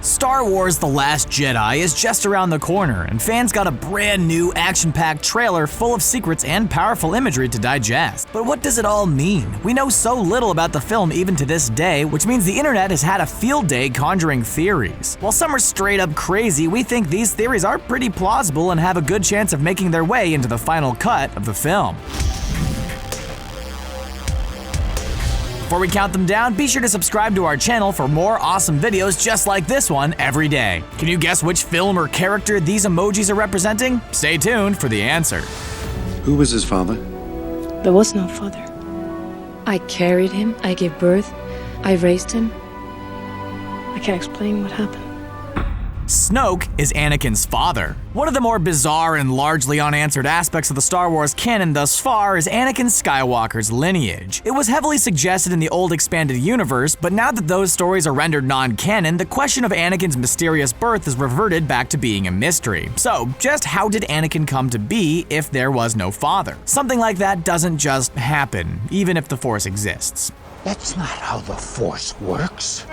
Star Wars The Last Jedi is just around the corner, and fans got a brand new action-packed trailer full of secrets and powerful imagery to digest. But what does it all mean? We know so little about the film even to this day, which means the internet has had a field day conjuring theories. While some are straight up crazy, we think these theories are pretty plausible and have a good chance of making their way into the final cut of the film. Before we count them down, be sure to subscribe to our channel for more awesome videos just like this one every day. Can you guess which film or character these emojis are representing? Stay tuned for the answer. Who was his father? There was no father. I carried him, I gave birth, I raised him. I can't explain what happened. Snoke is Anakin's father. One of the more bizarre and largely unanswered aspects of the Star Wars canon thus far is Anakin Skywalker's lineage. It was heavily suggested in the old expanded universe, but now that those stories are rendered non-canon, the question of Anakin's mysterious birth is reverted back to being a mystery. So, just how did Anakin come to be if there was no father? Something like that doesn't just happen, even if the Force exists. That's not how the Force works.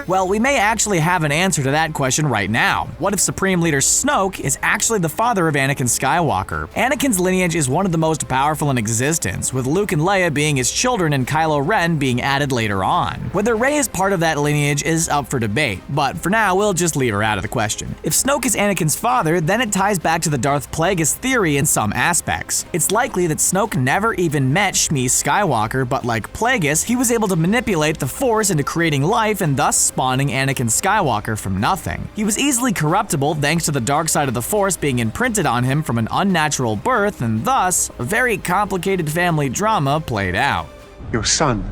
Well, we may actually have an answer to that question right now. What if Supreme Leader Snoke is actually the father of Anakin Skywalker? Anakin's lineage is one of the most powerful in existence, with Luke and Leia being his children and Kylo Ren being added later on. Whether Rey is part of that lineage is up for debate, but for now we'll just leave her out of the question. If Snoke is Anakin's father, then it ties back to the Darth Plagueis theory in some aspects. It's likely that Snoke never even met Shmi Skywalker, but like Plagueis, he was able to manipulate the Force into creating life and thus spawning Anakin Skywalker from nothing. He was easily corruptible thanks to the dark side of the Force being imprinted on him from an unnatural birth, and thus, a very complicated family drama played out. Your son,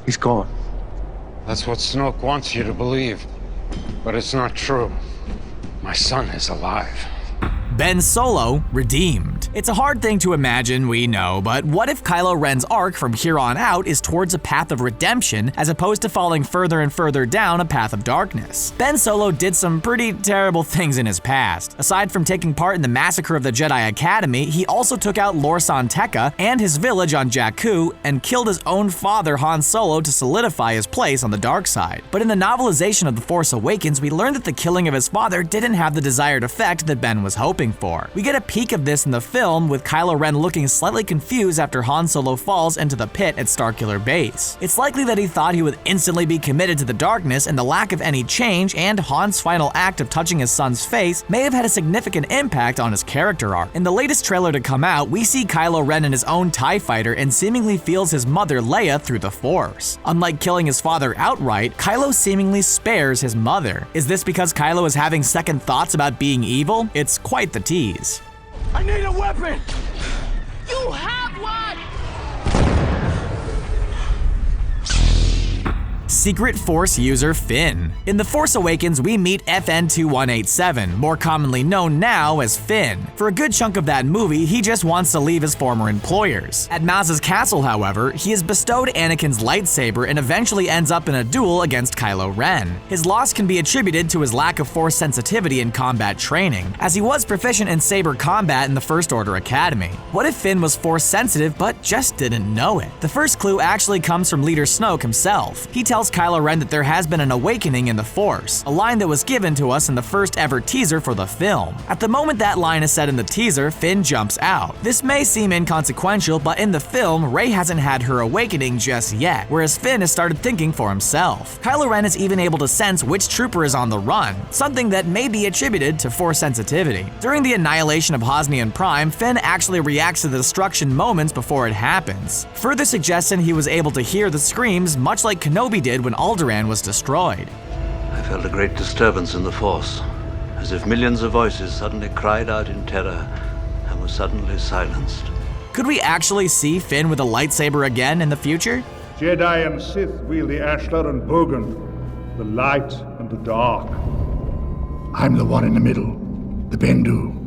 he's gone. That's what Snoke wants you to believe, but it's not true. My son is alive. Ben Solo redeemed. It's a hard thing to imagine, we know, but what if Kylo Ren's arc from here on out is towards a path of redemption as opposed to falling further and further down a path of darkness? Ben Solo did some pretty terrible things in his past. Aside from taking part in the massacre of the Jedi Academy, he also took out Lor San Tekka and his village on Jakku and killed his own father Han Solo to solidify his place on the dark side. But in the novelization of The Force Awakens, we learned that the killing of his father didn't have the desired effect that Ben was hoping for. We get a peek of this in the film, with Kylo Ren looking slightly confused after Han Solo falls into the pit at Starkiller Base. It's likely that he thought he would instantly be committed to the darkness, and the lack of any change and Han's final act of touching his son's face may have had a significant impact on his character arc. In the latest trailer to come out, we see Kylo Ren in his own TIE fighter and seemingly feels his mother Leia through the Force. Unlike killing his father outright, Kylo seemingly spares his mother. Is this because Kylo is having second thoughts about being evil? It's quite the tease. I need a weapon! You have one! Secret Force user Finn. In The Force Awakens, we meet FN-2187, more commonly known now as Finn. For a good chunk of that movie, he just wants to leave his former employers. At Maz's castle, however, he is bestowed Anakin's lightsaber and eventually ends up in a duel against Kylo Ren. His loss can be attributed to his lack of Force sensitivity in combat training, as he was proficient in saber combat in the First Order Academy. What if Finn was Force sensitive but just didn't know it? The first clue actually comes from Leader Snoke himself. He tells Kylo Ren that there has been an awakening in the Force, a line that was given to us in the first ever teaser for the film. At the moment that line is said in the teaser, Finn jumps out. This may seem inconsequential, but in the film, Rey hasn't had her awakening just yet, whereas Finn has started thinking for himself. Kylo Ren is even able to sense which trooper is on the run, something that may be attributed to Force sensitivity. During the annihilation of Hosnian Prime, Finn actually reacts to the destruction moments before it happens, further suggesting he was able to hear the screams much like Kenobi did when Alderaan was destroyed. I felt a great disturbance in the Force, as if millions of voices suddenly cried out in terror and were suddenly silenced. Could we actually see Finn with a lightsaber again in the future? Jedi and Sith wield the Ashlar and Bogan, the light and the dark. I'm the one in the middle, the Bendu.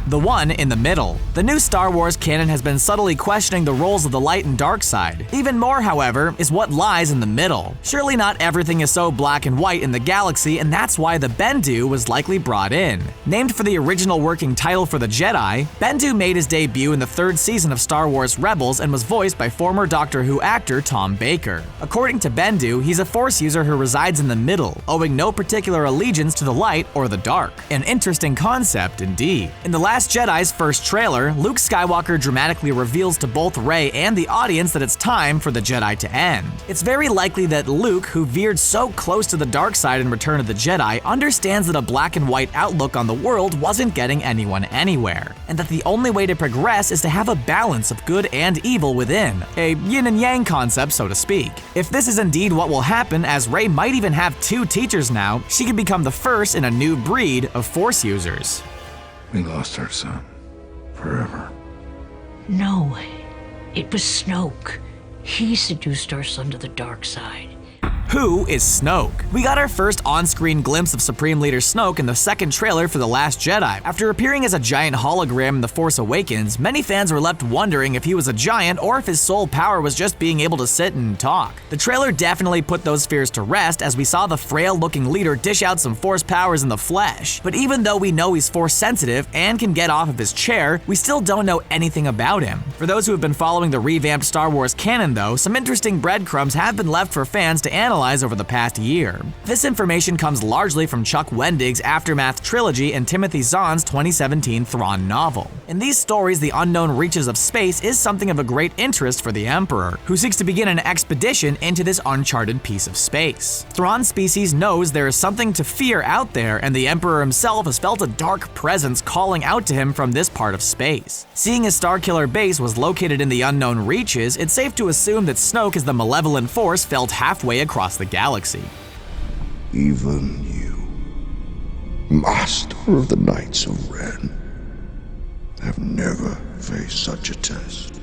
The one in the middle. The new Star Wars canon has been subtly questioning the roles of the light and dark side. Even more, however, is what lies in the middle. Surely not everything is so black and white in the galaxy, and that's why the Bendu was likely brought in. Named for the original working title for the Jedi, Bendu made his debut in the 3rd season of Star Wars Rebels and was voiced by former Doctor Who actor Tom Baker. According to Bendu, he's a Force user who resides in the middle, owing no particular allegiance to the light or the dark. An interesting concept indeed. In The Last Jedi's first trailer, Luke Skywalker dramatically reveals to both Rey and the audience that it's time for the Jedi to end. It's very likely that Luke, who veered so close to the dark side in Return of the Jedi, understands that a black and white outlook on the world wasn't getting anyone anywhere, and that the only way to progress is to have a balance of good and evil within, a yin and yang concept, so to speak. If this is indeed what will happen, as Rey might even have 2 teachers now, she could become the first in a new breed of Force users. We lost our son. Forever. No, it was Snoke. He seduced our son to the dark side. Who is Snoke? We got our first on-screen glimpse of Supreme Leader Snoke in the second trailer for The Last Jedi. After appearing as a giant hologram in The Force Awakens, many fans were left wondering if he was a giant or if his sole power was just being able to sit and talk. The trailer definitely put those fears to rest as we saw the frail-looking leader dish out some Force powers in the flesh. But even though we know he's Force-sensitive and can get off of his chair, we still don't know anything about him. For those who have been following the revamped Star Wars canon though, some interesting breadcrumbs have been left for fans to analyze over the past year. This information comes largely from Chuck Wendig's Aftermath trilogy and Timothy Zahn's 2017 Thrawn novel. In these stories, the unknown reaches of space is something of a great interest for the Emperor, who seeks to begin an expedition into this uncharted piece of space. Thrawn's species knows there is something to fear out there, and the Emperor himself has felt a dark presence calling out to him from this part of space. Seeing his Starkiller base was located in the unknown reaches, it's safe to assume that Snoke is the malevolent force felt halfway across the galaxy. Even you, master of the Knights of Ren, have never faced such a test.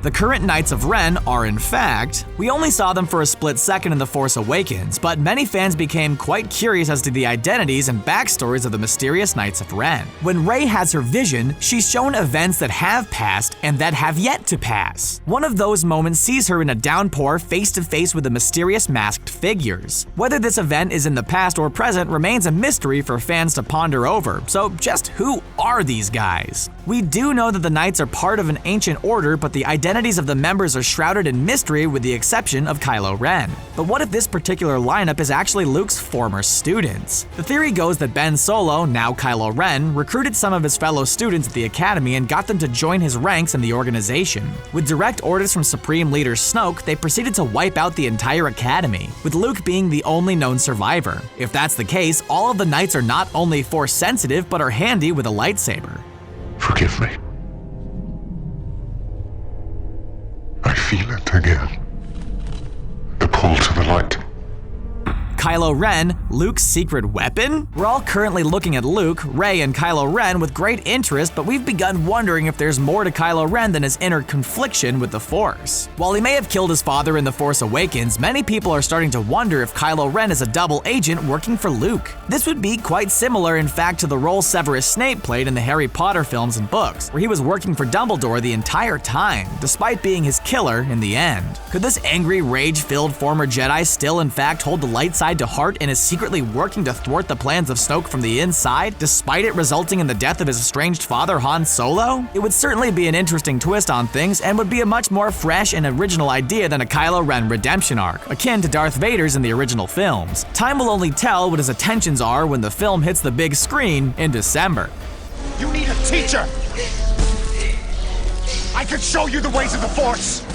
The current Knights of Ren are, in fact, we only saw them for a split second in The Force Awakens, but many fans became quite curious as to the identities and backstories of the mysterious Knights of Ren. When Rey has her vision, she's shown events that have passed and that have yet to pass. One of those moments sees her in a downpour face-to-face with the mysterious masked figures. Whether this event is in the past or present remains a mystery for fans to ponder over, so just who are these guys? We do know that the Knights are part of an ancient order, but the identities of the members are shrouded in mystery with the exception of Kylo Ren. But what if this particular lineup is actually Luke's former students? The theory goes that Ben Solo, now Kylo Ren, recruited some of his fellow students at the Academy and got them to join his ranks in the organization. With direct orders from Supreme Leader Snoke, they proceeded to wipe out the entire Academy, with Luke being the only known survivor. If that's the case, all of the Knights are not only Force sensitive, but are handy with a lightsaber. Forgive me. I feel it again. The pull to the light. Kylo Ren, Luke's secret weapon? We're all currently looking at Luke, Rey, and Kylo Ren with great interest, but we've begun wondering if there's more to Kylo Ren than his inner confliction with the Force. While he may have killed his father in The Force Awakens, many people are starting to wonder if Kylo Ren is a double agent working for Luke. This would be quite similar, in fact, to the role Severus Snape played in the Harry Potter films and books, where he was working for Dumbledore the entire time, despite being his killer in the end. Could this angry, rage-filled former Jedi still, in fact, hold the light side to heart and is secretly working to thwart the plans of Snoke from the inside, despite it resulting in the death of his estranged father Han Solo? It would certainly be an interesting twist on things and would be a much more fresh and original idea than a Kylo Ren redemption arc, akin to Darth Vader's in the original films. Time will only tell what his intentions are when the film hits the big screen in December. You need a teacher! I could show you the ways of the Force!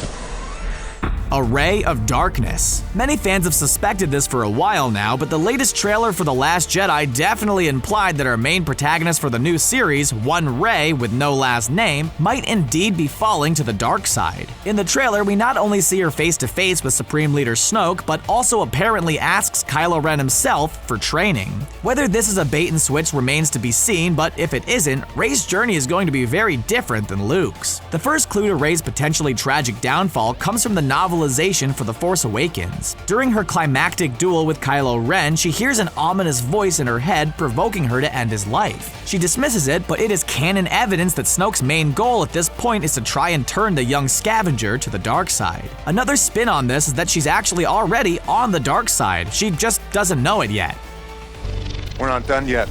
A ray of darkness. Many fans have suspected this for a while now, but the latest trailer for The Last Jedi definitely implied that our main protagonist for the new series, one Rey with no last name, might indeed be falling to the dark side. In the trailer, we not only see her face to face with Supreme Leader Snoke, but also apparently asks Kylo Ren himself for training. Whether this is a bait and switch remains to be seen, but if it isn't, Rey's journey is going to be very different than Luke's. The first clue to Rey's potentially tragic downfall comes from the novel novelization for The Force Awakens. During her climactic duel with Kylo Ren, she hears an ominous voice in her head provoking her to end his life. She dismisses it, but it is canon evidence that Snoke's main goal at this point is to try and turn the young scavenger to the dark side. Another spin on this is that she's actually already on the dark side. She just doesn't know it yet. We're not done yet.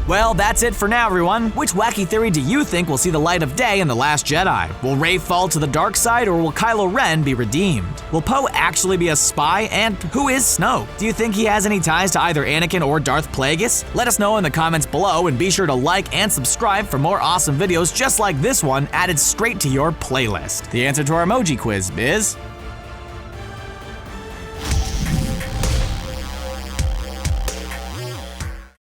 Well, that's it for now, everyone. Which wacky theory do you think will see the light of day in The Last Jedi? Will Rey fall to the dark side, or will Kylo Ren be redeemed? Will Poe actually be a spy, and who is Snoke? Do you think he has any ties to either Anakin or Darth Plagueis? Let us know in the comments below, and be sure to like and subscribe for more awesome videos just like this one added straight to your playlist. The answer to our emoji quiz is